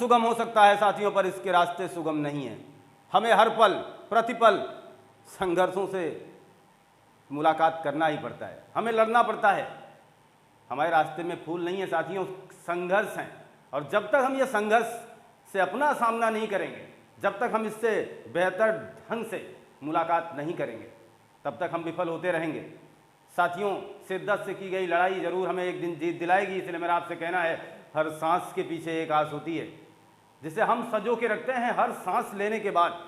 सुगम हो सकता है साथियों, पर इसके रास्ते सुगम नहीं है। हमें हर पल प्रतिपल संघर्षों से मुलाकात करना ही पड़ता है, हमें लड़ना पड़ता है। हमारे रास्ते में फूल नहीं है साथियों, संघर्ष हैं। और जब तक हम ये संघर्ष से अपना सामना नहीं करेंगे, जब तक हम इससे बेहतर ढंग से मुलाकात नहीं करेंगे, तब तक हम विफल होते रहेंगे। साथियों, शिद्दत से की गई लड़ाई जरूर हमें एक दिन जीत दिलाएगी। इसलिए मेरा आपसे कहना है, हर सांस के पीछे एक आस होती है जिसे हम सजो के रखते हैं। हर सांस लेने के बाद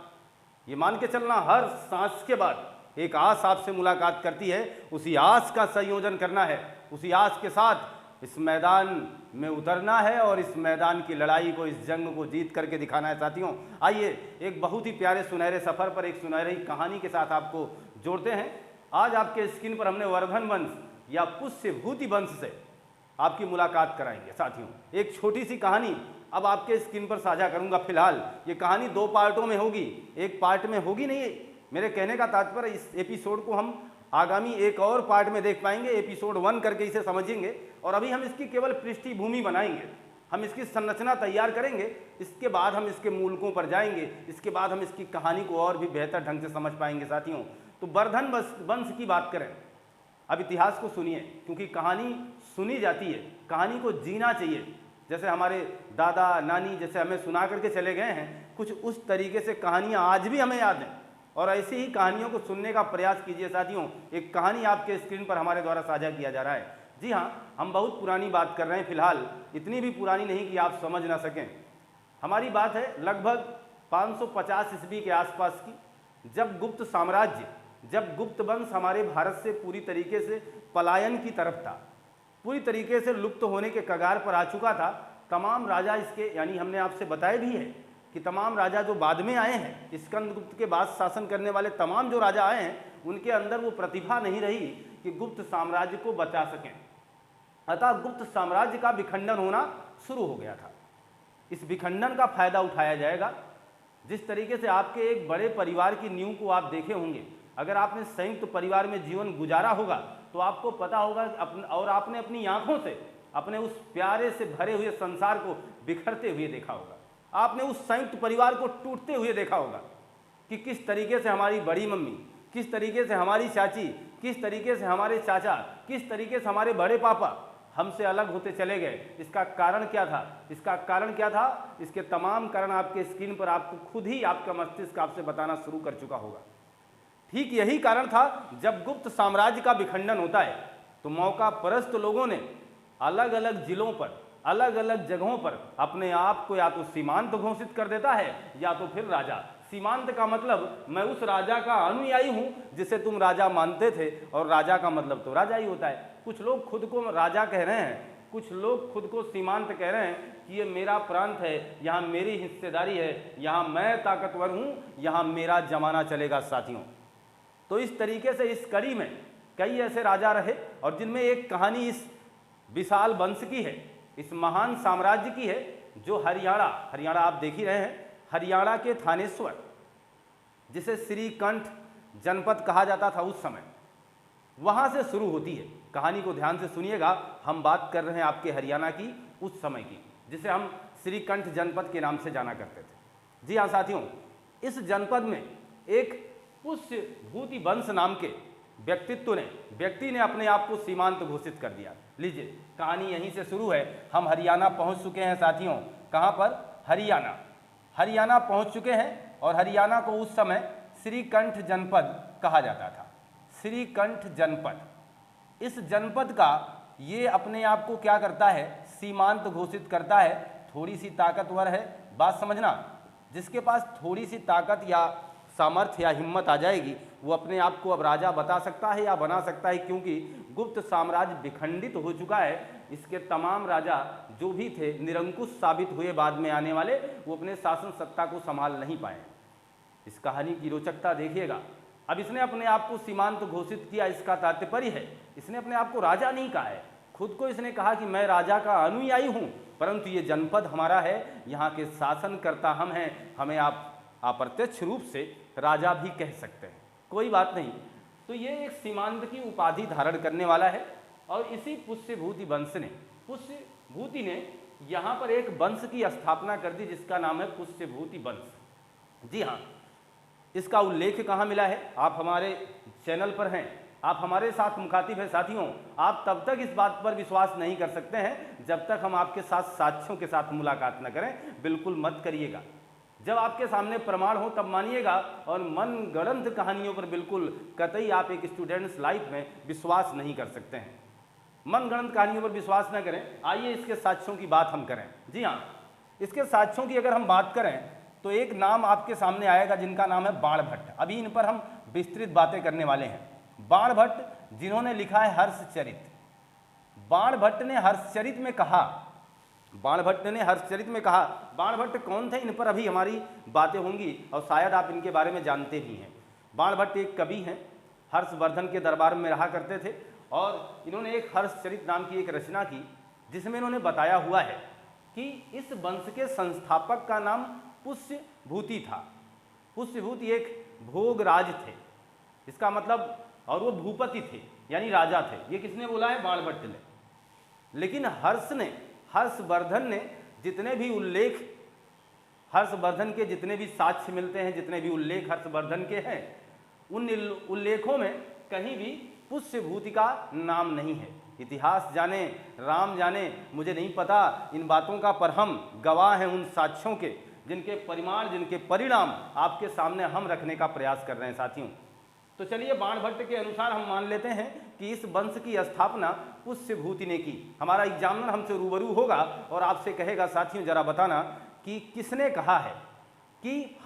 ये मान के चलना, हर सांस के बाद एक आस आपसे मुलाकात करती है। उसी आस का संयोजन करना है, उसी आस के साथ इस मैदान में उतरना है और इस मैदान की लड़ाई को, इस जंग को जीत करके दिखाना है। साथियों, आइए एक बहुत ही प्यारे सुनहरे सफ़र पर एक सुनहरी कहानी के साथ आपको जोड़ते हैं। आज आपके स्क्रीन पर हमने वर्धन वंश या पुष्यभूति वंश से आपकी मुलाकात कराएंगे। साथियों, एक छोटी सी कहानी अब आपके स्क्रीन पर साझा करूंगा। फिलहाल ये कहानी 2 पार्टों में होगी, एक पार्ट में होगी नहीं। मेरे कहने का तात्पर्य, इस एपिसोड को हम आगामी एक और पार्ट में देख पाएंगे, एपिसोड 1 करके इसे समझेंगे। और अभी हम इसकी केवल पृष्ठभूमि बनाएंगे, हम इसकी संरचना तैयार करेंगे। इसके बाद हम इसके मूलकों पर जाएंगे, इसके बाद हम इसकी कहानी को और भी बेहतर ढंग से समझ पाएंगे। साथियों, तो वर्धन वंश की बात करें, अब इतिहास को सुनिए, क्योंकि कहानी सुनी जाती है, कहानी को जीना चाहिए। जैसे हमारे दादा नानी जैसे हमें सुना करके चले गए हैं, कुछ उस तरीके से कहानियाँ आज भी हमें याद हैं, और ऐसी ही कहानियों को सुनने का प्रयास कीजिए। साथियों, एक कहानी आपके स्क्रीन पर हमारे द्वारा साझा किया जा रहा है। जी हाँ, हम बहुत पुरानी बात कर रहे हैं, फिलहाल इतनी भी पुरानी नहीं कि आप समझ ना सकें। हमारी बात है लगभग 550 ईस्वी के आसपास की, जब गुप्त साम्राज्य, जब गुप्त वंश हमारे भारत से पूरी तरीके से पलायन की तरफ था, पूरी तरीके से लुप्त होने के कगार पर आ चुका था। तमाम राजा इसके, यानी हमने आपसे बताया भी है कि तमाम राजा जो बाद में आए हैं, स्कंदगुप्त के बाद शासन करने वाले तमाम जो राजा आए हैं, उनके अंदर वो प्रतिभा नहीं रही कि गुप्त साम्राज्य को बचा सकें। अतः गुप्त साम्राज्य का विखंडन होना शुरू हो गया था। इस विखंडन का फायदा उठाया जाएगा। जिस तरीके से आपके एक बड़े परिवार की नींव को आप देखे होंगे, अगर आपने संयुक्त परिवार में जीवन गुजारा होगा तो आपको पता होगा और आपने अपनी आंखों से अपने उस प्यारे से भरे हुए संसार को बिखरते हुए देखा होगा। आपने उस संयुक्त परिवार को टूटते हुए देखा होगा कि किस तरीके से हमारी बड़ी मम्मी, किस तरीके से हमारी चाची, किस तरीके से हमारे चाचा, किस तरीके से हमारे बड़े पापा हमसे अलग होते चले गए। इसका कारण क्या था? इसका कारण क्या था? इसके तमाम कारण आपके स्क्रीन पर आपको खुद ही आपका मस्तिष्क आपसे बताना शुरू कर चुका होगा। ठीक यही कारण था, जब गुप्त साम्राज्य का विखंडन होता है तो मौका परस्त लोगों ने अलग अलग जिलों पर, अलग अलग जगहों पर अपने आप को या तो सीमांत घोषित कर देता है या तो फिर राजा। सीमांत का मतलब मैं उस राजा का अनुयायी हूं जिसे तुम राजा मानते थे, और राजा का मतलब तो राजा ही होता है। कुछ लोग खुद को राजा कह रहे हैं, कुछ लोग खुद को सीमांत कह रहे हैं कि ये मेरा प्रांत है, यहाँ मेरी हिस्सेदारी है, यहाँ मैं ताकतवर हूँ, यहाँ मेरा जमाना चलेगा। साथियों, तो इस तरीके से इस कड़ी में कई ऐसे राजा रहे, और जिनमें एक कहानी इस विशाल वंश की है, इस महान साम्राज्य की है, जो हरियाणा आप देख ही रहे हैं, हरियाणा के थानेश्वर, जिसे श्रीकंठ जनपद कहा जाता था उस समय, वहां से शुरू होती है। कहानी को ध्यान से सुनिएगा, हम बात कर रहे हैं आपके हरियाणा की उस समय की, जिसे हम श्रीकंठ जनपद के नाम से जाना करते थे। जी हाँ साथियों, इस जनपद में एक पुष्यभूति वंश नाम के व्यक्ति ने अपने आप को सीमांत घोषित कर दिया। लीजिए, कहानी यहीं से शुरू है। हम हरियाणा पहुंच चुके हैं साथियों। कहां पर? हरियाणा पहुंच चुके हैं, और हरियाणा को उस समय श्रीकंठ जनपद कहा जाता था। श्रीकंठ जनपद, इस जनपद का ये अपने आप को क्या करता है? सीमांत घोषित करता है। थोड़ी सी ताकतवर है, बात समझना। जिसके पास थोड़ी सी ताकत या सामर्थ्य या हिम्मत आ जाएगी, वो अपने आप को अब राजा बता सकता है या बना सकता है, क्योंकि गुप्त साम्राज्य विखंडित हो चुका है। इसके तमाम राजा जो भी थे निरंकुश साबित हुए, बाद में आने वाले, वो अपने शासन सत्ता को संभाल नहीं पाए। इस कहानी की रोचकता देखिएगा। अब इसने अपने आप को सीमांत घोषित किया, इसका तात्पर्य है इसने अपने आप को राजा नहीं कहा है, खुद को इसने कहा कि मैं राजा का अनुयायी हूँ, परंतु ये जनपद हमारा है, यहाँ के शासनकर्ता हम हैं, हमें आप अप्रत्यक्ष रूप से राजा भी कह सकते हैं, कोई बात नहीं। तो ये एक सीमांत की उपाधि धारण करने वाला है, और इसी पुष्यभूति वंश ने, पुष्यभूति ने यहाँ पर एक वंश की स्थापना कर दी जिसका नाम है पुष्यभूति वंश। जी हाँ, इसका उल्लेख कहाँ मिला है? आप हमारे चैनल पर हैं, आप हमारे साथ मुखातिब हैं साथियों। आप तब तक इस बात पर विश्वास नहीं कर सकते हैं जब तक हम आपके साथ साक्ष्यों के साथ मुलाकात न करें। बिल्कुल मत करिएगा, जब आपके सामने प्रमाण हो तब मानिएगा, और मन गढ़ंत कहानियों पर बिल्कुल कतई आप एक स्टूडेंट्स लाइफ में विश्वास नहीं कर सकते हैं। मन गढ़ंत कहानियों पर विश्वास न करें। आइए इसके साक्ष्यों की बात हम करें। जी हाँ, इसके साक्ष्यों की अगर हम बात करें तो एक नाम आपके सामने आएगा जिनका नाम है बाणभट्ट। अभी इन पर हम विस्तृत बातें करने वाले हैं। बाणभट्ट जिन्होंने लिखा है हर्षचरित। बाणभट्ट ने हर्षचरित में कहा, बाणभट्ट कौन थे, इन पर अभी हमारी बातें होंगी और शायद आप इनके बारे में जानते भी हैं। बाणभट्ट एक कवि हैं, हर्षवर्धन के दरबार में रहा करते थे, और इन्होंने एक हर्षचरित नाम की एक रचना की जिसमें इन्होंने बताया हुआ है कि इस वंश के संस्थापक का नाम पुष्यभूति था। पुष्यभूति एक भोगराज थे, इसका मतलब, और वो भूपति थे यानी राजा थे। ये किसने बोला है? बाणभट्ट ने। लेकिन हर्षवर्धन ने जितने भी उल्लेख, हर्षवर्धन के जितने भी साक्ष्य मिलते हैं, जितने भी उल्लेख हर्षवर्धन के हैं, उन उल्लेखों में कहीं भी पुष्यभूति का नाम नहीं है। इतिहास जाने, राम जाने, मुझे नहीं पता इन बातों का, पर हम गवाह हैं उन साक्ष्यों के जिनके परिमाण, जिनके परिणाम आपके सामने हम रखने का प्रयास कर रहे हैं साथियों। तो चलिए, बाणभट्ट के अनुसार हम मान लेते हैं कि इस वंश की स्थापना पुष्यभूति ने की। हमारा एग्जामिनर हमसे रूबरू होगा और आपसे कहेगा साथियों जरा बताना कि किसने कहा है कि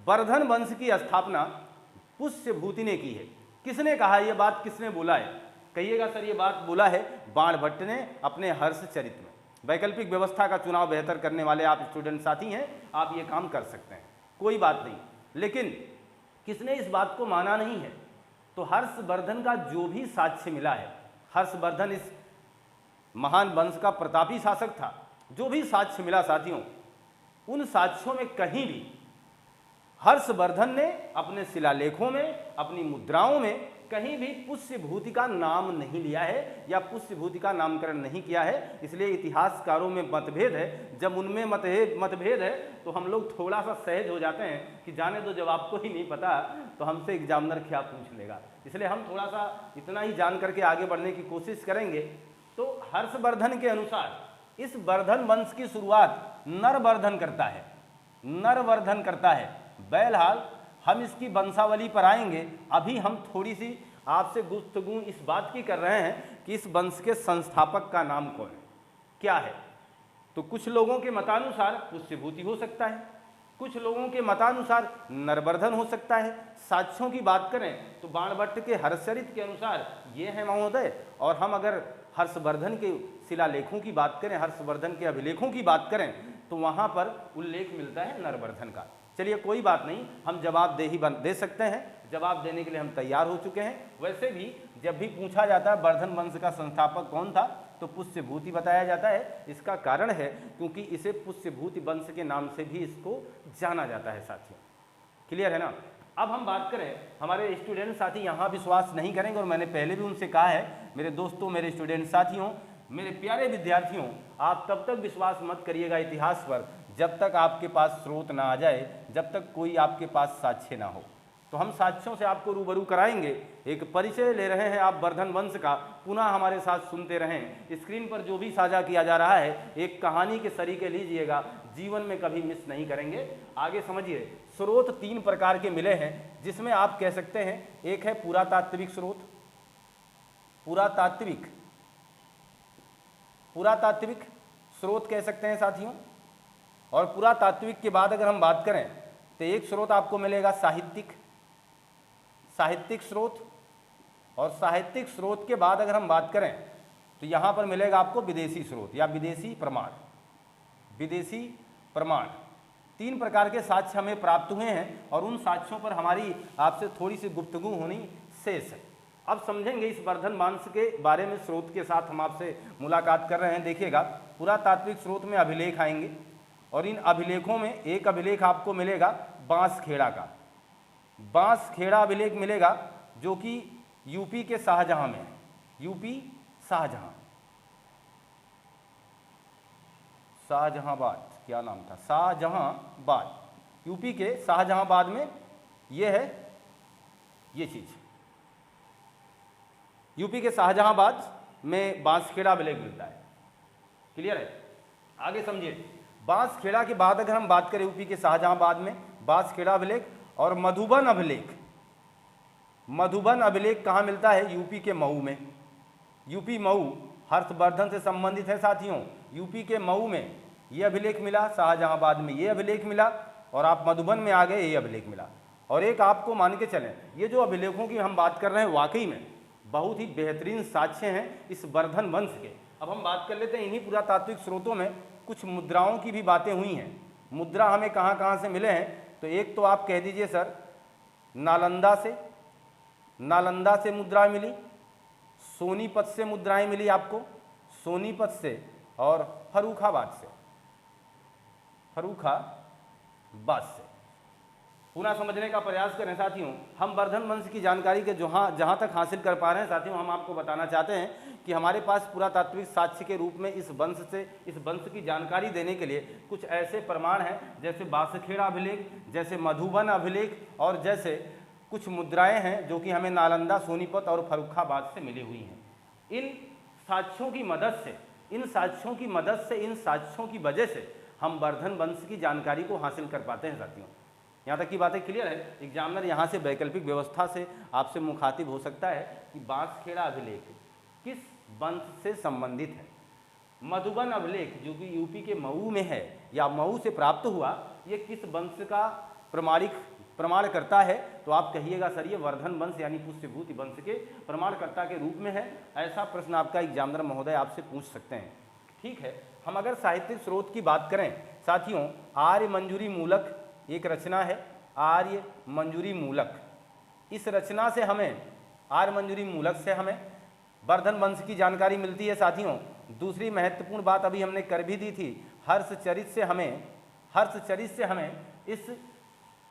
वर्धन वंश की स्थापना पुष्यभूति ने की है। किसने कहा, ये बात किसने बोला है? कहिएगा सर ये बात बोला है बाणभट्ट ने अपने हर्षचरित में। वैकल्पिक व्यवस्था का चुनाव बेहतर करने वाले आप स्टूडेंट साथी हैं, आप ये काम कर सकते हैं, कोई बात नहीं। लेकिन किसने इस बात को माना नहीं है? तो हर्षवर्धन का जो भी साक्ष्य मिला है, हर्षवर्धन इस महान वंश का प्रतापी शासक था, जो भी साक्ष्य मिला साथियों, उन साक्ष्यों में कहीं भी हर्षवर्धन ने अपने शिलालेखों में, अपनी मुद्राओं में कहीं भी पुष्यभूति का नाम नहीं लिया है या पुष्यभूति का नामकरण नहीं किया है। इसलिए इतिहासकारों में मतभेद है। जब उनमें मतभेद है तो हम लोग थोड़ा सा सहज हो जाते हैं कि जाने दो, जब आपको ही नहीं पता तो हमसे एग्जामिनर क्या पूछ लेगा। इसलिए हम थोड़ा सा इतना ही जान करके आगे बढ़ने की कोशिश करेंगे। तो हर्षवर्धन के अनुसार इस वर्धन वंश की शुरुआत नरवर्धन करता है। बहरहाल हम इसकी वंशावली पर आएंगे। अभी हम थोड़ी सी आपसे गुफ्तगू इस बात की कर रहे हैं कि इस वंश के संस्थापक का नाम कौन है, क्या है। तो कुछ लोगों के मतानुसार पुष्यभूति हो सकता है, कुछ लोगों के मतानुसार नरवर्धन हो सकता है। साक्ष्यों की बात करें तो बाणभट्ट के हर्षचरित के अनुसार ये है महोदय, और हम अगर हर्षवर्धन के शिलालेखों की बात करें, हर्षवर्धन के अभिलेखों की बात करें, तो वहाँ पर उल्लेख मिलता है नरवर्धन का। चलिए कोई बात नहीं, हम जवाब दे सकते हैं, जवाब देने के लिए हम तैयार हो चुके हैं। वैसे भी जब भी पूछा जाता है वर्धन वंश का संस्थापक कौन था तो पुष्यभूति बताया जाता है। इसका कारण है क्योंकि इसे पुष्यभूति वंश के नाम से भी इसको जाना जाता है साथियों। क्लियर है ना? अब हम बात करें, हमारे स्टूडेंट साथी यहाँ विश्वास नहीं करेंगे, और मैंने पहले भी उनसे कहा है, मेरे दोस्तों, मेरे स्टूडेंट साथियों, मेरे प्यारे विद्यार्थियों, आप तब तक विश्वास मत करिएगा इतिहास पर जब तक आपके पास स्रोत ना आ जाए, जब तक कोई आपके पास साक्ष्य ना हो। तो हम साक्ष्यों से आपको रूबरू कराएंगे। एक परिचय ले रहे हैं आप वर्धन वंश का, पुनः हमारे साथ सुनते रहें। स्क्रीन पर जो भी साझा किया जा रहा है एक कहानी के सरीके लीजिएगा, जीवन में कभी मिस नहीं करेंगे। आगे समझिए, स्रोत 3 प्रकार के मिले हैं, जिसमें आप कह सकते हैं एक है पुरातात्विक स्रोत, पुरातात्विक स्रोत कह सकते हैं साथियों। और पुरातात्विक के बाद अगर हम बात करें तो एक स्रोत आपको मिलेगा साहित्यिक स्रोत, और साहित्यिक स्रोत के बाद अगर हम बात करें तो यहाँ पर मिलेगा आपको विदेशी स्रोत या विदेशी प्रमाण। 3 प्रकार के साक्ष्य हमें प्राप्त हुए हैं, और उन साक्ष्यों पर हमारी आपसे थोड़ी सी गुफ्तगू होनी शेष है। अब समझेंगे इस वर्धन वंश के बारे में। स्रोत के साथ हम आपसे मुलाकात कर रहे हैं। देखिएगा, पुरातात्विक स्रोत में अभिलेख आएंगे, और इन अभिलेखों में एक अभिलेख आपको मिलेगा बांसखेड़ा का। बांसखेड़ा अभिलेख मिलेगा जो कि यूपी के शाहजहां में है, यूपी शाहजहां। शाहजहांबाद, क्या नाम था, शाहजहांबाद, यूपी के शाहजहांबाद में ये है ये चीज़। यूपी के शाहजहांबाद में बांसखेड़ा अभिलेख मिलता है। क्लियर है? आगे समझिए, बांसखेड़ा के बाद अगर हम बात करें यूपी के शाहजहांबाद में बांसखेड़ा अभिलेख और मधुबन अभिलेख। मधुबन अभिलेख कहाँ मिलता है? यूपी के मऊ में। यूपी मऊ हर्षवर्धन से संबंधित है साथियों। यूपी के मऊ में ये अभिलेख मिला, शाहजहांबाद में ये अभिलेख मिला, और आप मधुबन में आ गए ये अभिलेख मिला। और एक आपको मान के चलें, ये जो अभिलेखों की हम बात कर रहे हैं वाकई में बहुत ही बेहतरीन साक्ष्य हैं इस वर्धन वंश के। अब हम बात कर लेते हैं इन्हीं पुरातात्विक स्रोतों में कुछ मुद्राओं की भी बातें हुई हैं। मुद्रा हमें कहाँ कहाँ से मिले हैं? तो एक तो आप कह दीजिए सर नालंदा से मुद्राएं मिली, सोनीपत से मुद्राएं मिली आपको, सोनीपत से, और फर्रुखाबाद से पुनः समझने का प्रयास करें साथियों। हम वर्धन वंश की जानकारी के जहाँ तक हासिल कर पा रहे हैं साथियों, हम आपको बताना चाहते हैं कि हमारे पास पुरातात्विक साक्ष्य के रूप में इस वंश की जानकारी देने के लिए कुछ ऐसे प्रमाण हैं जैसे बांसखेड़ा अभिलेख, जैसे मधुबन अभिलेख, और जैसे कुछ मुद्राएं हैं जो कि हमें नालंदा, सोनीपत और फर्रुखाबाद से मिली हुई हैं। इन साक्ष्यों की मदद से, इन साक्ष्यों की वजह से हम वर्धन वंश की जानकारी को हासिल कर पाते हैं साथियों। यहाँ तक की बातें क्लियर है? एग्जामिनर यहाँ से वैकल्पिक व्यवस्था से आपसे मुखातिब हो सकता है कि बांसखेड़ा अभिलेख किस वंश से संबंधित है। मधुबन अभिलेख जो कि यूपी के मऊ में है या मऊ से प्राप्त हुआ, ये किस वंश का प्रमाण करता है? तो आप कहिएगा सर ये वर्धन वंश यानी पुष्यभूति वंश के प्रमाणकर्ता के रूप में है। ऐसा प्रश्न आपका एग्जामिनर महोदय आपसे पूछ सकते हैं। ठीक है, हम अगर साहित्यिक स्रोत की बात करें साथियों, आर्य मंजूरी मूलक एक रचना है, आर्य मंजूरी मूलक। इस रचना से हमें, आर्य मंजूरी मूलक से हमें वर्धन वंश की जानकारी मिलती है साथियों। दूसरी महत्वपूर्ण बात अभी हमने कर भी दी थी, हर्षचरित से हमें इस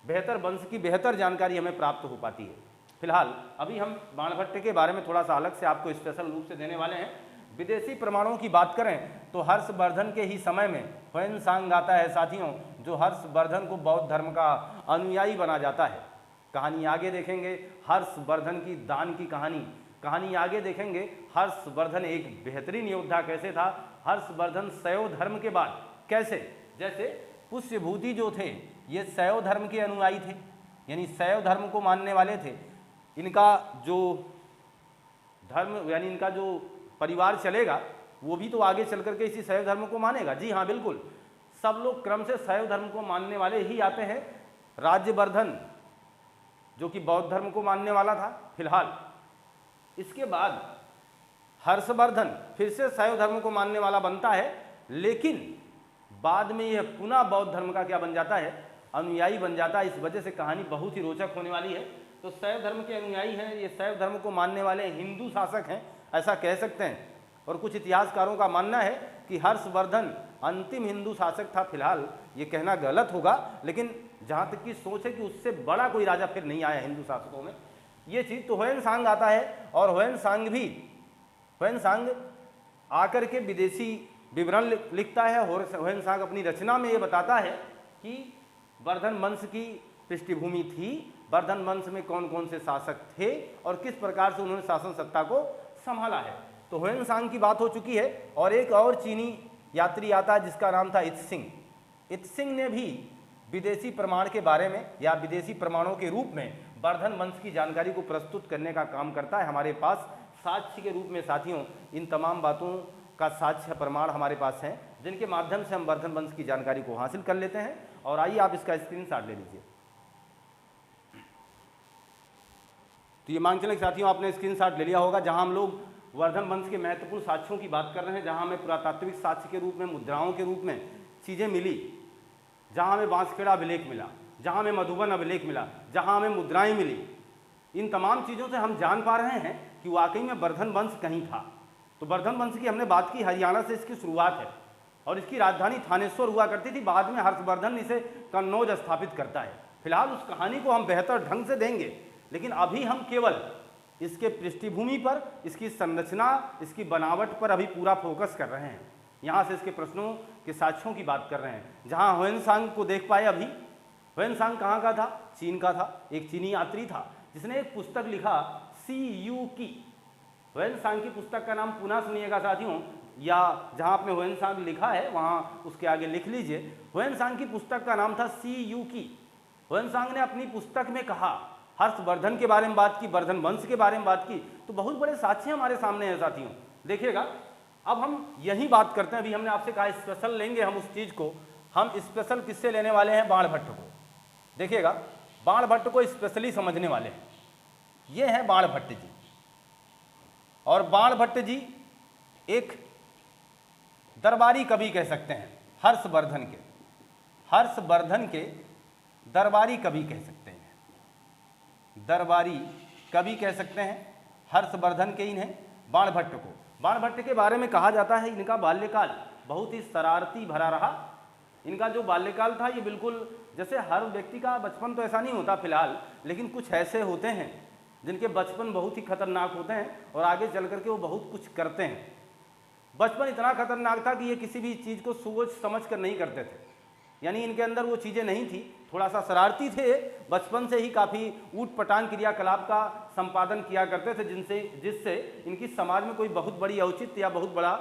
बेहतर वंश की बेहतर जानकारी हमें प्राप्त हो पाती है। फिलहाल अभी हम बाणभट्ट के बारे में थोड़ा सा अलग से आपको स्पेशल रूप से देने वाले हैं। विदेशी प्रमाणों की बात करें तो हर्षवर्धन के ही समय में ह्वेन-सांग आता है साथियों, जो हर्षवर्धन को बौद्ध धर्म का अनुयायी बना जाता है। कहानी आगे देखेंगे हर्षवर्धन की दान की कहानी आगे देखेंगे। हर्षवर्धन एक बेहतरीन योद्धा कैसे था, हर्षवर्धन शैव धर्म के बाद कैसे, जैसे पुष्यभूति जो थे ये शैव धर्म के अनुयायी थे, यानी शैव धर्म को मानने वाले थे। इनका जो धर्म यानी इनका जो परिवार चलेगा वो भी तो आगे चल करके इसी शैव धर्म को मानेगा। जी हाँ बिल्कुल, सब लोग क्रम से शैव धर्म को मानने वाले ही आते हैं। राज्यवर्धन जो कि बौद्ध धर्म को मानने वाला था। फिलहाल इसके बाद हर्षवर्धन फिर से शैव धर्म को मानने वाला बनता है, लेकिन बाद में यह पुनः बौद्ध धर्म का क्या बन जाता है, अनुयायी बन जाता है। इस वजह से कहानी बहुत ही रोचक होने वाली है। तो शैव धर्म के अनुयायी हैं, ये शैव धर्म को मानने वाले हिंदू शासक हैं, ऐसा कह सकते हैं। और कुछ इतिहासकारों का मानना है कि हर्षवर्धन अंतिम हिंदू शासक था। फिलहाल ये कहना गलत होगा, लेकिन जहाँ तक की सोच है कि उससे बड़ा कोई राजा फिर नहीं आया हिंदू शासकों में, ये चीज़। तो ह्वेन-सांग आता है और ह्वेन-सांग आकर के विदेशी विवरण लिखता है। ह्वेन-सांग अपनी रचना में ये बताता है कि वर्धन वंश की पृष्ठभूमि थी, वर्धन वंश में कौन कौन से शासक थे और किस प्रकार से उन्होंने शासन सत्ता को संभाला है। तो ह्वेन-सांग की बात हो चुकी है। और एक और चीनी यात्री आता है जिसका नाम था इत्सिंग। इत्सिंग ने भी विदेशी प्रमाण के बारे में या विदेशी प्रमाणों के रूप में वर्धन वंश की जानकारी को प्रस्तुत करने का काम करता है। हमारे पास साक्ष्य के रूप में साथियों इन तमाम बातों का साक्ष्य प्रमाण हमारे पास हैं, जिनके माध्यम से हम वर्धन वंश की जानकारी को हासिल कर लेते हैं। और आइए आप इसका स्क्रीनशॉट ले लीजिए। तो ये मान चलें साथियों आपने स्क्रीनशॉट ले लिया होगा, जहां हम लोग वर्धन वंश के महत्वपूर्ण साक्ष्यों की बात कर रहे हैं, जहां हमें पुरातात्विक साक्ष्य के रूप में, मुद्राओं के रूप में चीज़ें मिली, जहां हमें बांसखेड़ा अभिलेख मिला, जहां हमें मधुबन अभिलेख मिला, जहां हमें मुद्राएं मिली। इन तमाम चीज़ों से हम जान पा रहे हैं कि वाकई में वर्धन वंश कहीं था। तो वर्धन वंश की हमने बात की, हरियाणा से इसकी शुरुआत है और इसकी राजधानी थानेश्वर हुआ करती थी। बाद में हर्षवर्धन इसे कन्नौज स्थापित करता है। फिलहाल उस कहानी को हम बेहतर ढंग से देंगे, लेकिन अभी हम केवल इसके पृष्ठभूमि पर, इसकी संरचना, इसकी बनावट पर अभी पूरा फोकस कर रहे हैं। यहाँ से इसके प्रश्नों के साक्ष्यों की बात कर रहे हैं। जहाँ ह्वेनसांग को देख पाए अभी, ह्वेनसांग कहाँ का था? चीन का था। एक चीनी यात्री था जिसने एक पुस्तक लिखा सी यू की। ह्वेनसांग की पुस्तक का नाम पुनः सुनिएगा साथियों, या जहाँ आपने ह्वेनसांग लिखा है वहाँ उसके आगे लिख लीजिए। ह्वेनसांग की पुस्तक का नाम था सी यू की। ह्वेनसांग ने अपनी पुस्तक में कहा, हर्षवर्धन के बारे में बात की, वर्धन वंश के बारे में बात की, तो बहुत बड़े साक्ष्य हमारे सामने हैं साथियों। देखिएगा, अब हम यही बात करते हैं। अभी हमने आपसे कहा स्पेशल लेंगे हम उस चीज़ को, हम स्पेशल किससे लेने वाले हैं? बाणभट्ट को। देखिएगा, बाणभट्ट को स्पेशली समझने वाले हैं। ये हैं बाणभट्ट जी, और बाणभट्ट जी एक दरबारी कवि कह सकते हैं हर्षवर्धन के। हर्षवर्धन के दरबारी कवि कह सकते हैं, दरबारी कवि कह सकते हैं हर्षवर्धन के इन्हें बाणभट्ट को। बाणभट्ट के बारे में कहा जाता है इनका बाल्यकाल बहुत ही शरारती भरा रहा। इनका जो बाल्यकाल था ये बिल्कुल, जैसे हर व्यक्ति का बचपन तो ऐसा नहीं होता फिलहाल, लेकिन कुछ ऐसे होते हैं जिनके बचपन बहुत ही खतरनाक होते हैं और आगे चल करके वो बहुत कुछ करते हैं। बचपन इतना खतरनाक था कि ये किसी भी चीज़ को सोच समझ कर नहीं करते थे, यानी इनके अंदर वो चीज़ें नहीं थी। थोड़ा सा शरारती थे, बचपन से ही काफ़ी ऊट पटांग क्रियाकलाप का संपादन किया करते थे, जिससे इनकी समाज में कोई बहुत बड़ी औचित्य या बहुत बड़ा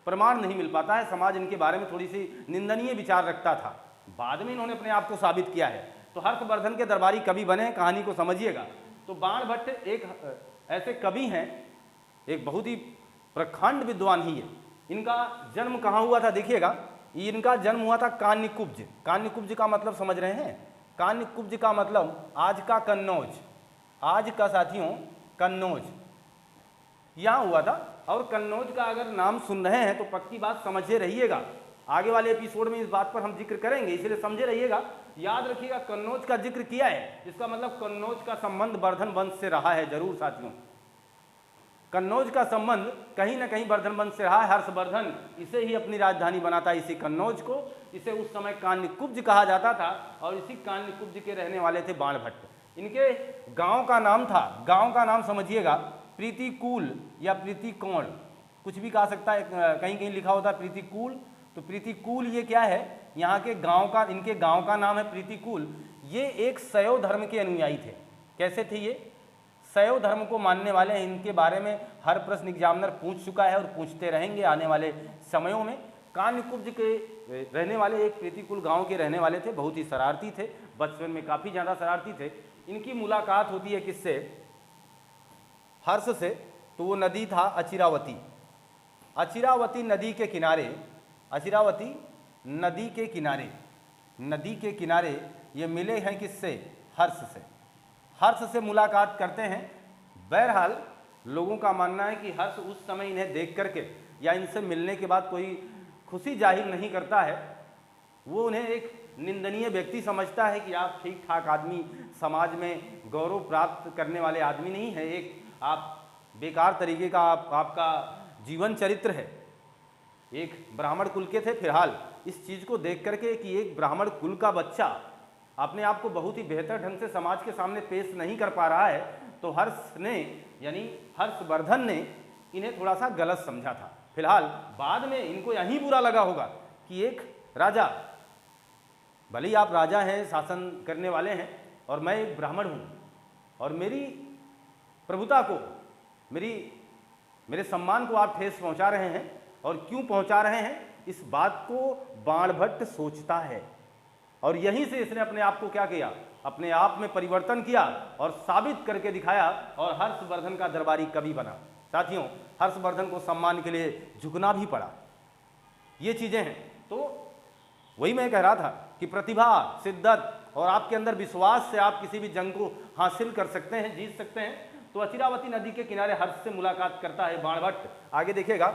प्रमाण नहीं मिल पाता है। समाज इनके बारे में थोड़ी सी निंदनीय विचार रखता था। बाद में इन्होंने अपने आप को साबित किया है। तो हर्षवर्धन के दरबारी कवि बने, कहानी को समझिएगा। तो बाणभट्ट एक ऐसे कवि हैं, एक बहुत ही प्रखंड विद्वान ही है। इनका जन्म कहाँ हुआ था? देखिएगा, इनका जन्म हुआ था कान्यकुब्ज। कान्यकुब्ज का मतलब समझ रहे हैं? कान्यकुब्ज का मतलब आज का कन्नौज, आज का साथियों कन्नौज, यहाँ हुआ था। और कन्नौज का अगर नाम सुन रहे हैं तो पक्की बात समझे रहिएगा, आगे वाले एपिसोड में इस बात पर हम जिक्र करेंगे, इसलिए समझे रहिएगा। याद रखिएगा, कन्नौज का जिक्र किया है, इसका मतलब कन्नौज का संबंध वर्धन वंश से रहा है। जरूर साथियों, कन्नौज का संबंध कहीं ना कहीं वर्धन वंश से रहा है। हर्षवर्धन इसे ही अपनी राजधानी बनाता, इसी कन्नौज को। इसे उस समय कान्यकुब्ज कहा जाता था और इसी कान्यकुब्ज के रहने वाले थे बाणभट्ट। इनके गांव का नाम था, गांव का नाम समझिएगा, प्रीतिकूल या प्रीतिकोण, कुछ भी कहा सकता है। कहीं कहीं लिखा होता है प्रीतिकूल, तो प्रीतिकूल ये क्या है? यहाँ के गांव का, इनके गांव का नाम है प्रीतिकूल। ये एक शैव धर्म के अनुयायी थे। कैसे थे ये? शैव धर्म को मानने वाले हैं। इनके बारे में हर प्रश्न एग्जामिनर पूछ चुका है और पूछते रहेंगे आने वाले समयों में। कान्यकुब्ज के रहने वाले एक प्रीतिकुल गांव के रहने वाले थे, बहुत ही शरारती थे, बचपन में काफ़ी ज़्यादा शरारती थे। इनकी मुलाकात होती है किससे? हर्ष से। तो वो नदी था अचिरावती। अचिरावती नदी के किनारे, अचिरावती नदी के किनारे, नदी के किनारे ये मिले हैं किससे? हर्ष से। हर्ष से मुलाकात करते हैं। बहरहाल लोगों का मानना है कि हर्ष उस समय इन्हें देख करके या इनसे मिलने के बाद कोई खुशी जाहिर नहीं करता है। वो उन्हें एक निंदनीय व्यक्ति समझता है कि आप ठीक ठाक आदमी, समाज में गौरव प्राप्त करने वाले आदमी नहीं है, एक आप बेकार तरीके का आपका जीवन चरित्र है। एक ब्राह्मण कुल के थे। फिलहाल इस चीज़ को देख करके कि एक ब्राह्मण कुल का बच्चा अपने आप को बहुत ही बेहतर ढंग से समाज के सामने पेश नहीं कर पा रहा है, तो हर्ष ने, यानी हर्षवर्धन ने इन्हें थोड़ा सा गलत समझा था। फिलहाल बाद में इनको यही बुरा लगा होगा कि एक राजा, भले ही आप राजा हैं, शासन करने वाले हैं, और मैं एक ब्राह्मण हूँ और मेरी प्रभुता को, मेरे सम्मान को आप ठेस पहुँचा रहे हैं। और क्यों पहुँचा रहे हैं, इस बात को बाणभट्ट सोचता है। और यहीं से इसने अपने आप को क्या किया? अपने आप में परिवर्तन किया और साबित करके दिखाया, और हर्षवर्धन का दरबारी कवि बना। साथियों, हर्षवर्धन को सम्मान के लिए झुकना भी पड़ा। ये चीज़ें हैं। तो वही मैं कह रहा था कि प्रतिभा, शिद्दत और आपके अंदर विश्वास से आप किसी भी जंग को हासिल कर सकते हैं, जीत सकते हैं। तो अचिरावती नदी के किनारे हर्ष से मुलाकात करता है बाणभट्ट। आगे देखिएगा,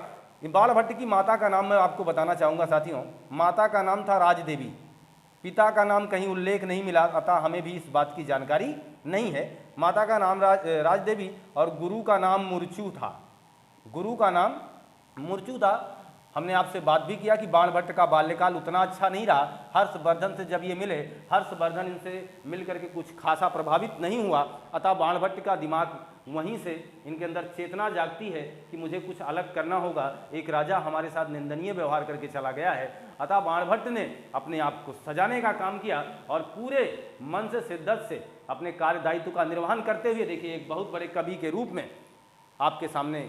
बाणभट्ट की माता का नाम मैं आपको बताना चाहूँगा साथियों। माता का नाम था राजदेवी, पिता का नाम कहीं उल्लेख नहीं मिला, अतः हमें भी इस बात की जानकारी नहीं है। माता का नाम राजदेवी और गुरु का नाम मूर्छु था। गुरु का नाम मूर्छु था। हमने आपसे बात भी किया कि बाणभट्ट का बाल्यकाल उतना अच्छा नहीं रहा। हर्षवर्धन से जब ये मिले, हर्षवर्धन इनसे मिलकर के कुछ खासा प्रभावित नहीं हुआ, अतः बाणभट्ट का दिमाग वहीं से इनके अंदर चेतना जागती है कि मुझे कुछ अलग करना होगा, एक राजा हमारे साथ निंदनीय व्यवहार करके चला गया है। अतः बाणभट्ट ने अपने आप को सजाने का काम किया और पूरे मन से शिद्दत से अपने कार्य दायित्व का निर्वहन करते हुए देखिए एक बहुत बड़े कवि के रूप में आपके सामने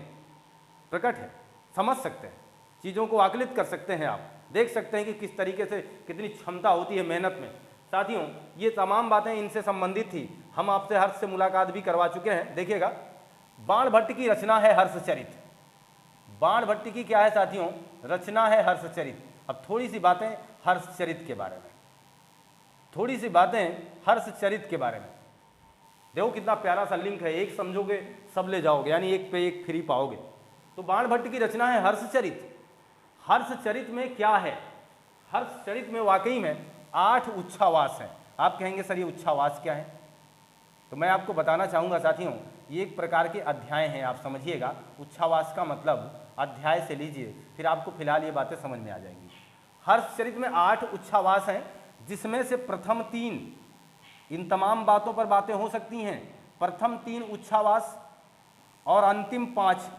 प्रकट है। समझ सकते हैं, चीज़ों को आकलित कर सकते हैं, आप देख सकते हैं कि किस तरीके से कितनी क्षमता होती है मेहनत में। साथियों, ये तमाम बातें इनसे संबंधित थी। हम आपसे हर्ष से मुलाकात भी करवा चुके हैं। देखिएगा, बाणभट्ट की रचना है हर्षचरित। बाणभट्ट की क्या है साथियों? रचना है हर्षचरित। अब थोड़ी सी बातें हर्षचरित के बारे में, थोड़ी सी बातें हर्षचरित के बारे में। देखो कितना प्यारा सा लिंक है, एक समझोगे सब ले जाओगे, यानी एक पे एक फ्री पाओगे। तो बाणभट्ट की रचना है हर्षचरित। हर्षचरित में क्या है? हर्षचरित में वाकई में 8 उच्छावास हैं। आप कहेंगे सर ये उच्छावास क्या है? तो मैं आपको बताना चाहूँगा साथियों, ये एक प्रकार के अध्याय हैं, आप समझिएगा। उच्छावास का मतलब अध्याय से लीजिए, फिर आपको फिलहाल ये बातें समझ में आ जाएंगी। हर्षचरित में 8 उच्छावास हैं, जिसमें से प्रथम 3, इन तमाम बातों पर बातें हो सकती हैं, प्रथम 3 उच्छावास और अंतिम 5,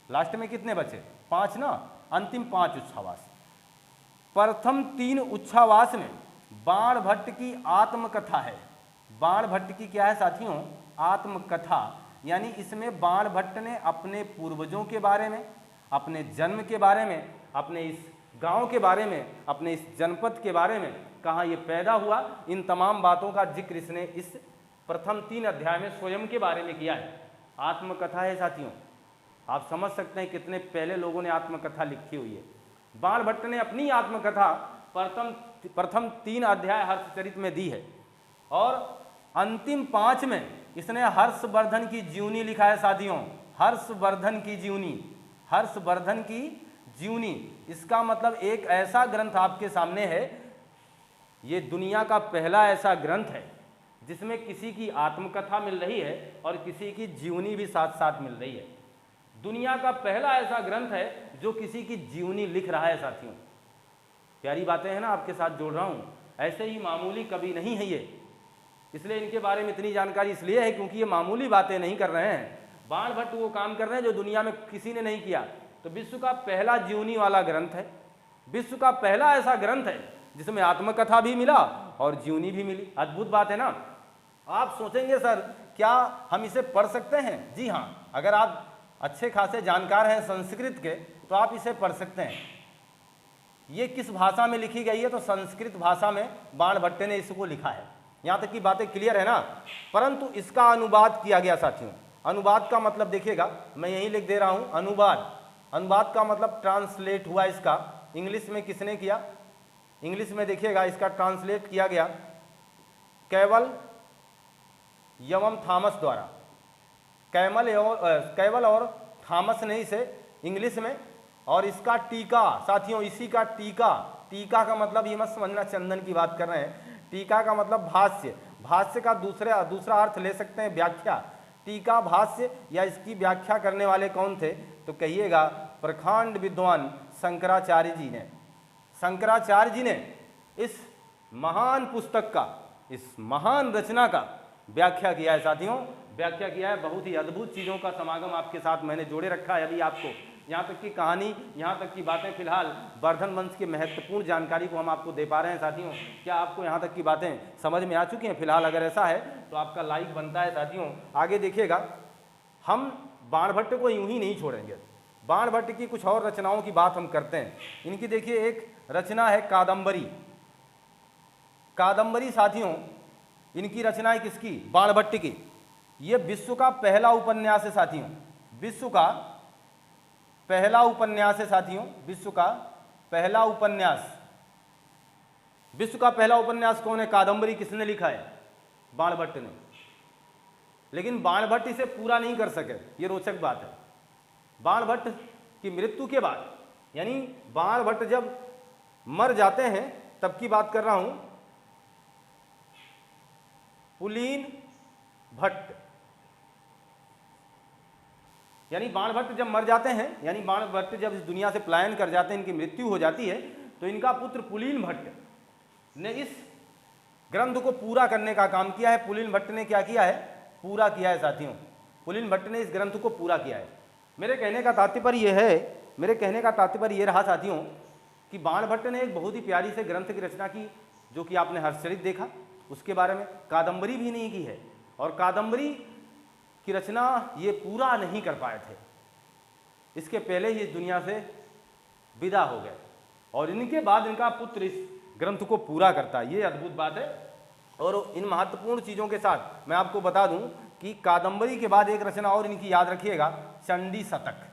लास्ट में कितने बचे? 5 ना, अंतिम 5 उच्छावास। प्रथम 3 उच्छावास में बाणभट्ट की आत्मकथा है। बाणभट्ट की क्या है साथियों? आत्मकथा। यानी इसमें बाणभट्ट ने अपने पूर्वजों के बारे में, अपने जन्म के बारे में, अपने इस गांव के बारे में, अपने इस जनपद के बारे में, कहाँ ये पैदा हुआ, इन तमाम बातों का जिक्र इसने इस प्रथम 3 अध्याय में स्वयं के बारे में किया है। आत्मकथा है साथियों। आप समझ सकते हैं कितने पहले लोगों ने आत्मकथा लिखी हुई है। बाणभट्ट ने अपनी आत्मकथा प्रथम 3 अध्याय हर्षचरित में दी है और अंतिम 5 में इसने हर्षवर्धन की जीवनी लिखा है साथियों। हर्षवर्धन की जीवनी, हर्षवर्धन की जीवनी। इसका मतलब एक ऐसा ग्रंथ आपके सामने है, ये दुनिया का पहला ऐसा ग्रंथ है जिसमें किसी की आत्मकथा मिल रही है और किसी की जीवनी भी साथ साथ मिल रही है। दुनिया का पहला ऐसा ग्रंथ है जो किसी की जीवनी लिख रहा है साथियों। प्यारी बातें हैं ना, आपके साथ जोड़ रहा हूँ। ऐसे ही मामूली कवि नहीं है ये, इसलिए इनके बारे में इतनी जानकारी इसलिए है क्योंकि ये मामूली बातें नहीं कर रहे हैं। बाणभट्ट वो काम कर रहे हैं जो दुनिया में किसी ने नहीं किया। तो विश्व का पहला जीवनी वाला ग्रंथ है, विश्व का पहला ऐसा ग्रंथ है जिसमें आत्मकथा भी मिला और जीवनी भी मिली। अद्भुत बात है ना। आप सोचेंगे सर क्या हम इसे पढ़ सकते हैं? जी हाँ, अगर आप अच्छे खासे जानकार हैं संस्कृत के तो आप इसे पढ़ सकते हैं। ये किस भाषा में लिखी गई है? तो संस्कृत भाषा में बाणभट्ट ने इसको लिखा है। यहाँ तक की बातें क्लियर है ना। परंतु इसका अनुवाद किया गया साथियों। अनुवाद का मतलब देखिएगा, मैं यही लिख दे रहा हूँ अनुवाद। अनुवाद का मतलब ट्रांसलेट हुआ इसका। इंग्लिश में किसने किया? इंग्लिश में देखिएगा इसका ट्रांसलेट किया गया कैवल एवं थॉमस द्वारा। कैवल और थॉमस ने इसे इंग्लिश में, और इसका टीका साथियों, इसी का टीका। टीका का मतलब ये मत समझना चंदन की बात कर रहे हैं। टीका का मतलब भाष्य। भाष्य का दूसरा अर्थ ले सकते हैं व्याख्या। टीका भाष्य या इसकी व्याख्या करने वाले कौन थे? तो कहिएगा प्रखंड विद्वान शंकराचार्य जी ने। शंकराचार्य जी ने इस महान पुस्तक का, इस महान रचना का व्याख्या किया है साथियों। व्याख्या किया है। बहुत ही अद्भुत चीज़ों का समागम आपके साथ मैंने जोड़े रखा है अभी आपको। यहाँ तक की कहानी, यहाँ तक की बातें, फिलहाल वर्धन वंश की महत्वपूर्ण जानकारी को हम आपको दे पा रहे हैं साथियों। क्या आपको यहाँ तक की बातें समझ में आ चुकी हैं? फिलहाल अगर ऐसा है तो आपका लाइक बनता है साथियों। आगे देखिएगा, हम बाणभट्ट को यूं ही नहीं छोड़ेंगे। बाणभट्ट की कुछ और रचनाओं की बात हम करते हैं। इनकी देखिए एक रचना है कादम्बरी। कादम्बरी साथियों, इनकी रचना है किसकी? बाणभट्ट की। यह विश्व का पहला उपन्यास है साथियों। विश्व का पहला उपन्यास है साथियों। विश्व का पहला उपन्यास। विश्व का पहला उपन्यास कौन है? कादम्बरी। किसने लिखा है? बाणभट्ट ने। लेकिन बाणभट्ट इसे पूरा नहीं कर सके, ये रोचक बात है। बाणभट्ट की मृत्यु के बाद, यानी बाणभट्ट जब मर जाते हैं तब की बात कर रहा हूं, पुलीन भट्ट। यानी बाणभट्ट जब मर जाते हैं, यानी बाणभट्ट जब इस दुनिया से पलायन कर जाते हैं, इनकी मृत्यु हो जाती है, तो इनका पुत्र पुलीन भट्ट ने इस ग्रंथ को पूरा करने का काम किया है। पुलीन भट्ट ने क्या किया है? पूरा किया है साथियों। पुलीन भट्ट ने इस ग्रंथ को पूरा किया है। मेरे कहने का तात्पर्य यह रहा साथियों कि बाणभट्ट ने एक बहुत ही प्यारी से ग्रंथ की रचना की, जो कि आपने हर्षचरित देखा, उसके बारे में कादंबरी भी नहीं की है, और कादंबरी की रचना ये पूरा नहीं कर पाए थे। इसके पहले ये दुनिया से विदा हो गए, और इनके बाद इनका पुत्र इस ग्रंथ को पूरा करता है। ये अद्भुत बात है। और इन महत्वपूर्ण चीज़ों के साथ मैं आपको बता दूं कि कादंबरी के बाद एक रचना और इनकी याद रखिएगा, चंडी शतक।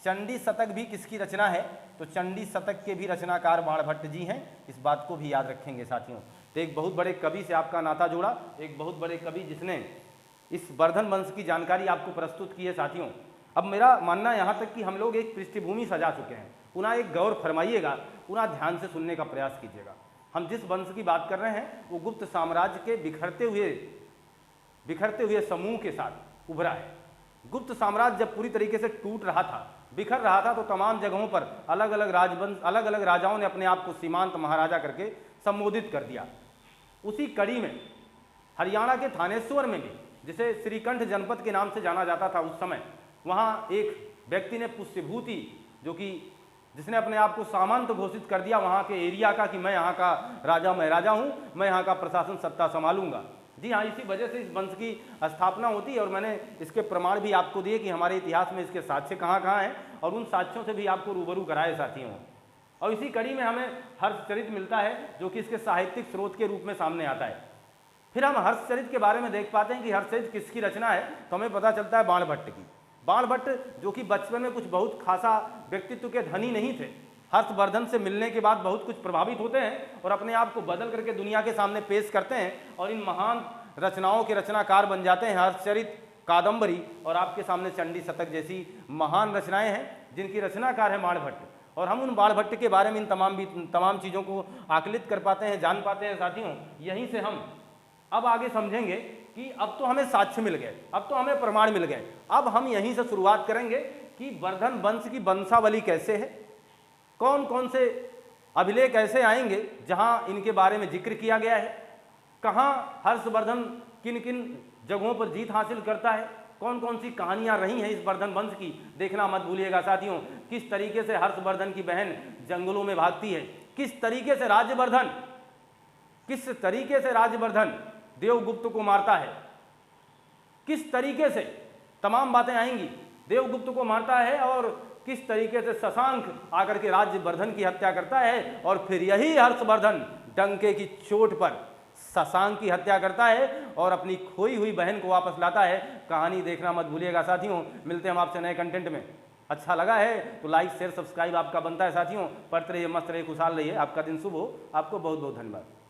चंडी शतक भी किसकी रचना है? तो चंडी शतक के भी रचनाकार बाणभट्ट जी हैं। इस बात को भी याद रखेंगे साथियों। तो एक बहुत बड़े कवि से आपका नाता जोड़ा, एक बहुत बड़े कवि जिसने इस वर्धन वंश की जानकारी आपको प्रस्तुत की है साथियों। अब मेरा मानना यहाँ तक कि हम लोग एक पृष्ठभूमि सजा चुके हैं। पुनः एक गौर फरमाइएगा, पुनः ध्यान से सुनने का प्रयास कीजिएगा। हम जिस वंश की बात कर रहे हैं वो गुप्त साम्राज्य के बिखरते हुए समूह के साथ उभरा है। गुप्त साम्राज्य जब पूरी तरीके से टूट रहा था, बिखर रहा था, तो तमाम जगहों पर अलग अलग राजाओं ने अपने आप को सीमांत महाराजा करके संबोधित कर दिया। उसी कड़ी में हरियाणा के थानेश्वर में भी, जिसे श्रीकंठ जनपद के नाम से जाना जाता था उस समय, वहाँ एक व्यक्ति ने पुष्यभूति, जो कि जिसने अपने आप को सामंत घोषित कर दिया वहाँ के एरिया का, कि मैं यहाँ का राजा, मैं राजा हूँ, मैं यहाँ का प्रशासन सत्ता संभालूंगा। जी हाँ, इसी वजह से इस वंश की स्थापना होती है, और मैंने इसके प्रमाण भी आपको दिए कि हमारे इतिहास में इसके साक्ष्य कहाँ कहाँ हैं, और उन साक्ष्यों से भी आपको रूबरू कराए साथियों। और इसी कड़ी में हमें हर्षचरित मिलता है, जो कि इसके साहित्यिक स्रोत के रूप में सामने आता है। फिर हम हर्षचरित के बारे में देख पाते हैं कि हर्षचरित किसकी रचना है, तो हमें पता चलता है बाणभट्ट की। बाणभट्ट जो कि बचपन में कुछ बहुत खासा व्यक्तित्व के धनी नहीं थे, हर्षवर्धन से मिलने के बाद बहुत कुछ प्रभावित होते हैं और अपने आप को बदल करके दुनिया के सामने पेश करते हैं, और इन महान रचनाओं के रचनाकार बन जाते हैं। हर्षचरित, कादंबरी और आपके सामने चंडी शतक जैसी महान रचनाएं हैं, जिनकी रचनाकार है बाणभट्ट। और हम उन बाणभट्ट के बारे में इन तमाम चीज़ों को आकलित कर पाते हैं, जान पाते हैं साथियों। यहीं से हम अब आगे समझेंगे कि अब तो हमें साक्ष्य मिल गए, अब तो हमें प्रमाण मिल गए। अब हम यहीं से शुरुआत करेंगे कि वर्धन वंश की वंशावली कैसे है, कौन कौन से अभिलेख ऐसे आएंगे जहां इनके बारे में जिक्र किया गया है, कहाँ हर्षवर्धन किन किन जगहों पर जीत हासिल करता है, कौन कौन सी कहानियां रही हैं इस वर्धन वंश की, देखना मत भूलिएगा साथियों। किस तरीके से हर्षवर्धन की बहन जंगलों में भागती है, किस तरीके से राज्यवर्धन देवगुप्त को मारता है, किस तरीके से तमाम बातें आएंगी, देवगुप्त को मारता है, और किस तरीके से शशांक आकर के राज्यवर्धन की हत्या करता है, और फिर यही हर्षवर्धन डंके की चोट पर शशांक की हत्या करता है और अपनी खोई हुई बहन को वापस लाता है। कहानी देखना मत भूलिएगा साथियों। मिलते हैं हम आपसे नए कंटेंट में। अच्छा लगा है तो लाइक शेयर सब्सक्राइब आपका बनता है साथियों। पढ़ते रहिए, मस्त रहिए, खुशहाल रहिए। आपका दिन शुभ हो। आपको बहुत बहुत धन्यवाद।